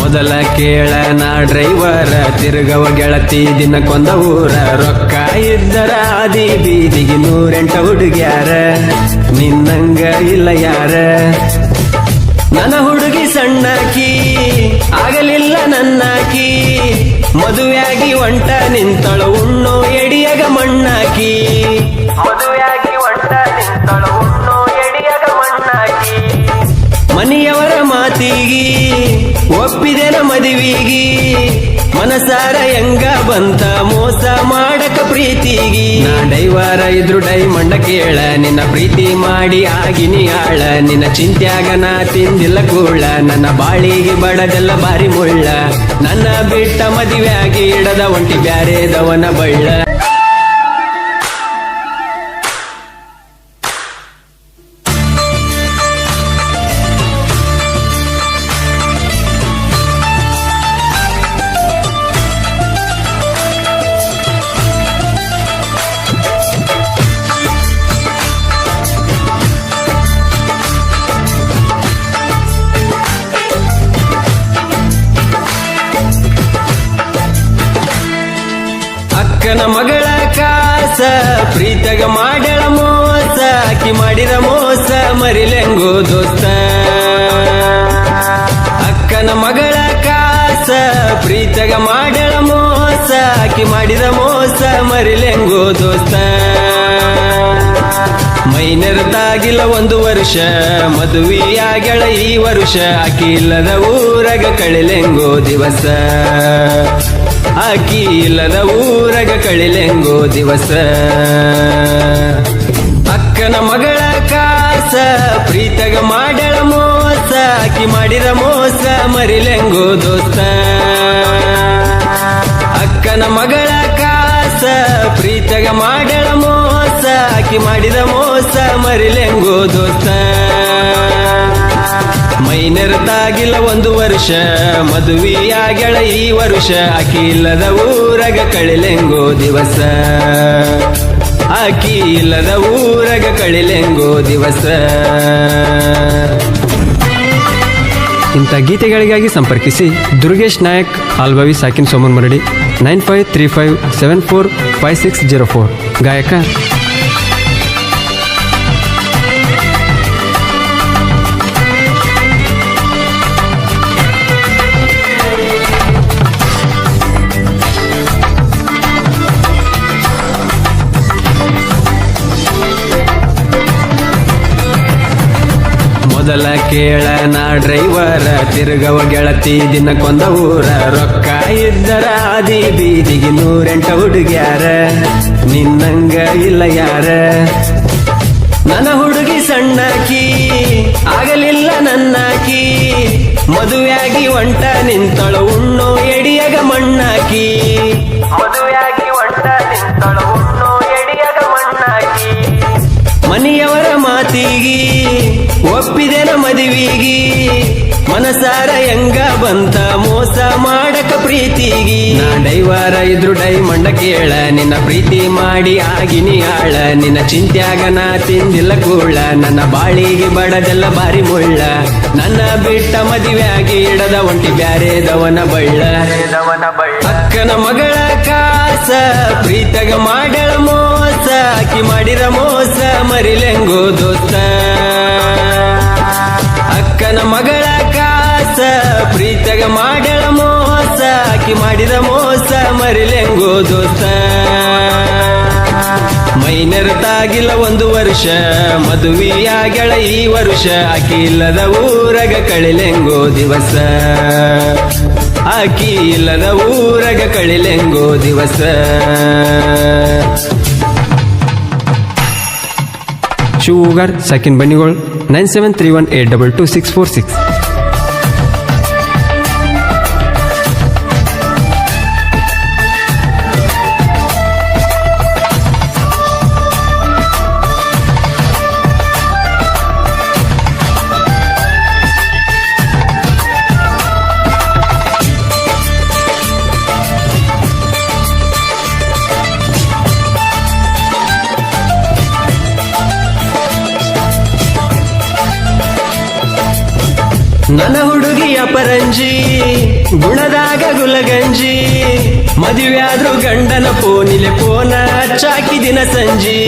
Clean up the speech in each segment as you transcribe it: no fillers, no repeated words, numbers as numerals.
ಮೊದಲ ಕೇಳ ನಾ ಡ್ರೈವರ ತಿರುಗವ ಗೆಳತಿ ದಿನಕ್ಕೊಂದ ಊರ ರೊಕ್ಕ ಇದ್ದರ ಆದಿ ಬೀದಿಗೆ 108 ಹುಡುಗ್ಯಾರ ನಿನ್ನಂಗ ಇಲ್ಲ ಯಾರ ನನ್ನ ಹುಡುಗಿ ಸಣ್ಣಕಿ ಆಗಲಿಲ್ಲ ನನ್ನಾಕಿ ಮದುವೆಯಾಗಿ ಒಂಟ ನಿಂತಳು ಉಣ್ಣೋ ಎಡಿಯಗ ಮಣ್ಣಾಕಿ ಮದುವೆಯಾಗಿ ಒಂಟ ನಿಂತಳು ಉಣ್ಣೋ ಎಡಿಯಗ ಮಣ್ಣಾಕಿ ಮನೆಯವರ ಮಾತಿಗಿ ಒಪ್ಪಿದೆನ ಮದುವಿಗಿ ಮನಸಾರ ಹೆಂಗ ಬಂತ ಮೋಸ ಮಾಡಕ ಪ್ರೀತಿಗಿ ನಾ ಡೈವಾರ ಇದ್ರು ಡೈಮಂಡ ಕೇಳ ನಿನ್ನ ಪ್ರೀತಿ ಮಾಡಿ ಆಗಿನಿ ಆಳ ನಿನ್ನ ಚಿಂತ್ಯಾಗ ನಾ ತಿಂದಿಲ್ಲ ಕೂಳ ನನ್ನ ಬಾಳಿಗೆ ಬಡದೆಲ್ಲ ಬಾರಿ ಮುಳ್ಳ ನನ್ನ ಬಿಟ್ಟ ಮದುವೆಯಾಗಿ ಇಡದ ಒಂಟಿ ಬ್ಯಾರೆದವನ ಬಳ್ಳ ಅಕ್ಕನ ಮಗಳ ಕಾಸ ಪ್ರೀತಗ ಮಾಡ್ಯಾಳ ಮೋಸ ಆಕಿ ಮಾಡಿದ ಮೋಸ ಮರಿಲೆಂಗೋ ದೋಸ್ತ ಅಕ್ಕನ ಮಗಳ ಕಾಸ ಪ್ರೀತಗ ಮಾಡ್ಯಾಳ ಮೋಸ ಆಕಿ ಮಾಡಿದ ಮೋಸ ಮರಿಲೆಂಗೋ ದೋಸ್ತ ಮೈನೆರತಾಗಿಲ್ಲ 1 ವರ್ಷ ಮದುವೆಯಾಗಳ ಈ ವರ್ಷ ಆಕಿ ಇಲ್ಲದ ಊರಗ ಕಳಿಲೆಂಗೋ ದಿವಸ ಆಕಿ ಇಲ್ಲದ ಊರಗ ಕಳಿಲೆಂಗೋ ದಿವಸ ಅಕ್ಕನ ಮಗಳ ಕಾಸ ಪ್ರೀತಗ ಮಾಡ್ಯಾಳ ಮೋಸ ಆಕಿ ಮಾಡಿದ ಮೋಸ ಮರಿಲೆಂಗೋ ದೋಸ್ತ ಅಕ್ಕನ ಮಗಳ ಕಾಸ ಪ್ರೀತಗ ಮಾಡ್ಯಾಳ ಮೋಸ ಆಕಿ ಮಾಡಿದ ಮೋಸ ಮರಿಲೆಂಗೋ ದೋಸ್ತ ಮೈನೆರತಾಗಿಲ್ಲ 1 ವರ್ಷ ಮದುವೆಯಾಗಳ ಈ ವರ್ಷ ಆಕಿ ಇಲ್ಲದ ಊರಗ ಕಳಿಲೆಂಗೋ ದಿವಸ ಆಕಿ ಇಲ್ಲದ ಊರಗ ಕಳಿಲೆಂಗೋ ದಿವಸ ಇಂಥ ಗೀತೆಗಳಿಗಾಗಿ ಸಂಪರ್ಕಿಸಿ ದುರ್ಗೇಶ್ ನಾಯಕ್ ಆಲ್ಬವಿ ಸಾಕಿನ್ ಸೋಮನ್ ಮರಡಿ 9535745604 ಗಾಯಕ ಮೊದಲ ಕೇಳ ನಾ ಡ್ರೈವರ ತಿರುಗವ ಗೆಳತಿ ದಿನಕ್ಕೊಂದ ಊರ ರೊಕ್ಕ ಇದ್ದರ ಆದಿ ಬೀದಿಗೆ 108 ಹುಡುಗ್ಯಾರ ನಿನ್ನಂಗ ಇಲ್ಲ ಯಾರ ನನ್ನ ಹುಡುಗಿ ಸಣ್ಣಕಿ ಆಗಲಿಲ್ಲ ನನ್ನಾಕಿ ಮದುವೆಯಾಗಿ ಒಂಟ ನಿಂತಳು ಉಣ್ಣೋ ಎಡಿಯಗ ಮಣ್ಣಾಕಿ ಮದುವೆಯಾಗಿ ಒಂಟ ನಿಂತಳು ಉಣ್ಣೋ ಎಡಿಯಗ ಮಣ್ಣಾಕಿ ಮನೆಯವರ ಮಾತಿಗಿ ಒಪ್ಪಿದೆನ ಮದುವಿಗಿ ಮನಸಾರ ಹೆಂಗ ಬಂತ ಮೋಸ ಮಾಡಕ ಪ್ರೀತಿಗಿ ನಾ ಡೈವಾರ ಇದ್ರು ಡೈಮಂಡ ಕೇಳ ನಿನ್ನ ಪ್ರೀತಿ ಮಾಡಿ ಆಗಿನಿ ಆಳ ನಿನ್ನ ಚಿಂತ್ಯಾಗ ನಾ ತಿಂದಿಲ್ಲ ಕೂಳ ನನ್ನ ಬಾಳಿಗೆ ಬಡದೆಲ್ಲ ಬಾರಿ ಮುಳ್ಳ ನನ್ನ ಬಿಟ್ಟ ಮದುವೆಯಾಗಿ ಇಡದ ಒಂಟಿ ಬ್ಯಾರೆದವನ ಬಳ್ಳ ಅಕ್ಕನ ಮಗಳ ಕಾಸ ಪ್ರೀತಗ ಮಾಡ್ಯಾಳ ಮೋಸ ಆಕಿ ಮಾಡಿದ ಮೋಸ ಮರಿಲೆಂಗೋ ದೋಸ್ತ ಅಕ್ಕನ ಮಗಳ ಕಾಸ ಪ್ರೀತಗ ಮಾಡ್ಯಾಳ ಮೋಸ ಆಕಿ ಮಾಡಿದ ಮೋಸ ಮರಿಲೆಂಗೋ ದೋಸ್ತ ಮೈನೆರತಾಗಿಲ್ಲ 1 ವರ್ಷ ಮದುವೆಯಾಗಳ ಈ ವರ್ಷ ಆಕಿ ಇಲ್ಲದ ಊರಗ ಕಳಿಲೆಂಗೋ ದಿವಸ ಆಕಿ ಇಲ್ಲದ ಊರಗ ಕಳಿಲೆಂಗೋ ದಿವಸ ಶಿವಗಾರ್ ಸಾಕಿನ್ ಬನ್ನಿಗೋಳ್ 9731822646 ನನ್ನ ಹುಡುಗಿಯ ಪರಂಜಿ ಗುಣದಾಗ ಗುಲಗಂಜಿ ಮದುವೆಯಾದ್ರು ಗಂಡನ ಫೋನಿಲೆ ಫೋನ ಹಚ್ಚಾಕಿ ದಿನ ಸಂಜಿ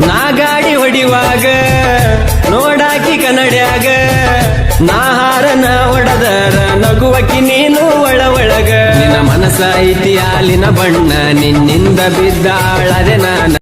ನಾ ಗಾಡಿ ಹೊಡಿವಾಗ ನೋಡಾಕಿ ಕನ್ನಡ್ಯಾಗ ನಾ ಹಾರನ ಹೊಡೆದರ ನಗುವಕಿ ನೀನು ಒಳಗ ನಿನ್ನ ಮನಸ್ಸ ಐತಿ ಹಾಲಿನ ಬಣ್ಣ ನಿನ್ನಿಂದ ಬಿದ್ದಾಳದೆ ನಾನ